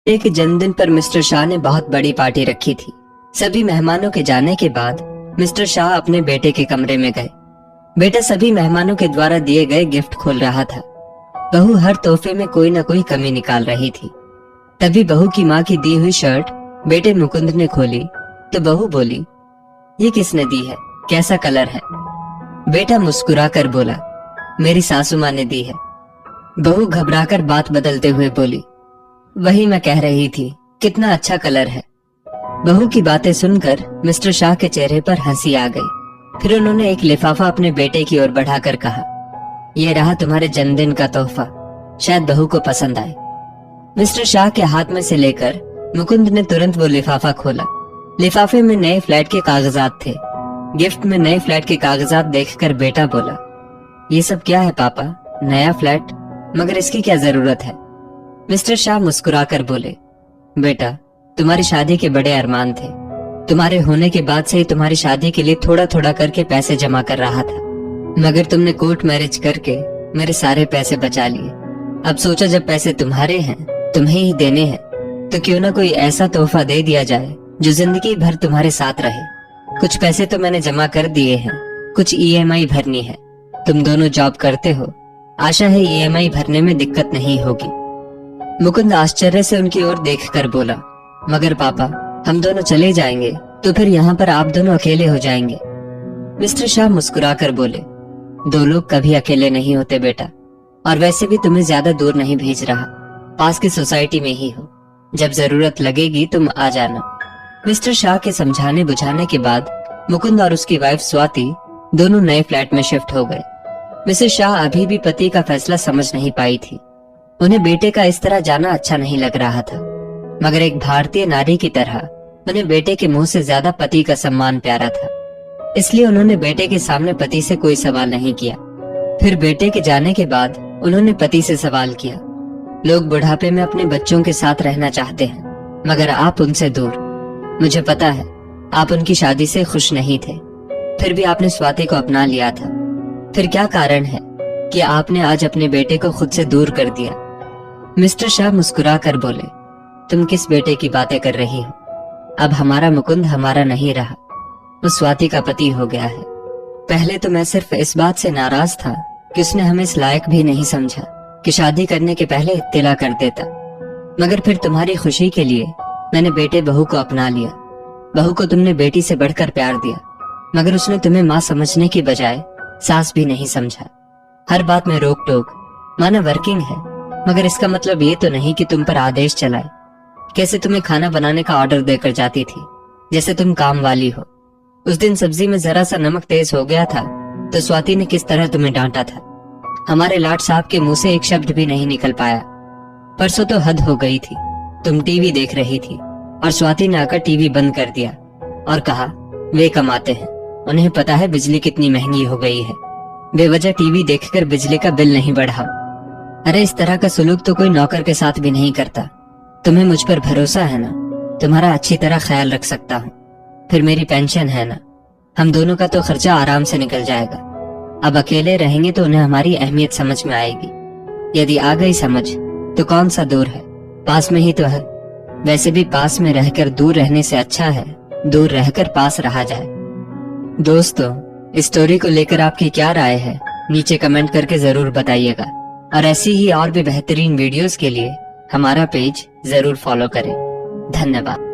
एक जन्मदिन पर मिस्टर शाह ने बहुत बड़ी पार्टी रखी थी। सभी मेहमानों के जाने के बाद मिस्टर शाह अपने बेटे के कमरे में गए। बेटा सभी मेहमानों के द्वारा दिए गए गिफ्ट खोल रहा था। बहू हर तोहफे में कोई न कोई कमी निकाल रही थी। तभी बहू की माँ की दी हुई शर्ट बेटे मुकुंद ने खोली तो बहू बोली, ये किसने दी है, कैसा कलर है? बेटा मुस्कुरा कर बोला, मेरी सासू माँ ने दी है। बहू घबराकर बात बदलते हुए बोली, वही मैं कह रही थी, कितना अच्छा कलर है। बहू की बातें सुनकर मिस्टर शाह के चेहरे पर हंसी आ गई। फिर उन्होंने एक लिफाफा अपने बेटे की ओर बढ़ाकर कहा, यह रहा तुम्हारे जन्मदिन का तोहफा, शायद बहू को पसंद आए। मिस्टर शाह के हाथ में से लेकर मुकुंद ने तुरंत वो लिफाफा खोला। लिफाफे में नए फ्लैट के कागजात थे। गिफ्ट में नए फ्लैट के कागजात देखकर बेटा बोला, ये सब क्या है पापा, नया फ्लैट, मगर इसकी क्या जरूरत है? मिस्टर शाह मुस्कुराकर बोले, बेटा तुम्हारी शादी के बड़े अरमान थे। तुम्हारे होने के बाद से ही तुम्हारी शादी के लिए थोड़ा थोड़ा करके पैसे जमा कर रहा था, मगर तुमने कोर्ट मैरिज करके मेरे सारे पैसे बचा लिए। अब सोचा जब पैसे तुम्हारे हैं, तुम्हें ही देने हैं, तो क्यों ना कोई ऐसा तोहफा दे दिया जाए जो जिंदगी भर तुम्हारे साथ रहे। कुछ पैसे तो मैंने जमा कर दिए हैं, कुछ EMI भरनी है। तुम दोनों जॉब करते हो, आशा है EMI भरने में दिक्कत नहीं होगी। मुकुंद आश्चर्य से उनकी ओर देखकर बोला, मगर पापा हम दोनों चले जाएंगे तो फिर यहाँ पर आप दोनों अकेले हो जाएंगे। मिस्टर शाह मुस्कुराकर बोले, दो लोग कभी अकेले नहीं होते बेटा, और वैसे भी तुम्हें ज्यादा दूर नहीं भेज रहा, पास की सोसाइटी में ही हो, जब जरूरत लगेगी तुम आ जाना। मिस्टर शाह के समझाने बुझाने के बाद मुकुंद और उसकी वाइफ स्वाति दोनों नए फ्लैट में शिफ्ट हो गए। मिसेस शाह अभी भी पति का फैसला समझ नहीं पाई थी। उन्हें बेटे का इस तरह जाना अच्छा नहीं लग रहा था, मगर एक भारतीय नारी की तरह उन्हें बेटे के मुंह से ज्यादा पति का सम्मान प्यारा था। इसलिए उन्होंने बेटे के सामने पति से कोई सवाल नहीं किया। फिर बेटे के जाने के बाद उन्होंने पति से सवाल किया, लोग बुढ़ापे में अपने बच्चों के साथ रहना चाहते हैं, मगर आप उनसे दूर। मुझे पता है आप उनकी शादी से खुश नहीं थे, फिर भी आपने स्वाति को अपना लिया था। फिर क्या कारण है कि आपने आज अपने बेटे को खुद से दूर कर दिया? मिस्टर शाह मुस्कुरा कर बोले, तुम किस बेटे की बातें कर रही हो? अब हमारा मुकुंद हमारा नहीं रहा, वो स्वाति का पति हो गया है। पहले तो मैं सिर्फ इस बात से नाराज था कि उसने हमें इस लायक भी नहीं समझा कि शादी करने के पहले इत्तिला कर देता, मगर फिर तुम्हारी खुशी के लिए मैंने बेटे बहू को अपना लिया। बहू को तुमने बेटी से बढ़कर प्यार दिया, मगर उसने तुम्हें माँ समझने की बजाय सास भी नहीं समझा। हर बात में रोक टोक, माना वर्किंग है, मगर इसका मतलब ये तो नहीं कि तुम पर आदेश चलाए। कैसे तुम्हें खाना बनाने का ऑर्डर देकर जाती थी, जैसे तुम काम वाली हो। उस दिन सब्जी में जरा सा नमक तेज हो गया था तो स्वाति ने किस तरह तुम्हें डांटा था। हमारे लाट साहब के मुंह से एक शब्द भी नहीं निकल पाया। परसों तो हद हो गई थी, तुम टीवी देख रही थी और स्वाति ने आकर टीवी बंद कर दिया और कहा, वे कमाते हैं, उन्हें पता है बिजली कितनी महंगी हो गई है, बेवजह टीवी देखकर बिजली का बिल नहीं बढ़ाओ। अरे इस तरह का सुलूक तो कोई नौकर के साथ भी नहीं करता। तुम्हें मुझ पर भरोसा है ना, तुम्हारा अच्छी तरह ख्याल रख सकता हूँ। फिर मेरी पेंशन है ना, हम दोनों का तो खर्चा आराम से निकल जाएगा। अब अकेले रहेंगे तो उन्हें हमारी अहमियत समझ में आएगी। यदि आ गई समझ तो कौन सा दूर है, पास में ही तो है। वैसे भी पास में रहकर दूर रहने से अच्छा है दूर रहकर पास रहा जाए। दोस्तों, इस स्टोरी को लेकर आपकी क्या राय है, नीचे कमेंट करके जरूर बताइएगा, और ऐसी ही और भी बेहतरीन वीडियोस के लिए हमारा पेज जरूर फॉलो करें। धन्यवाद।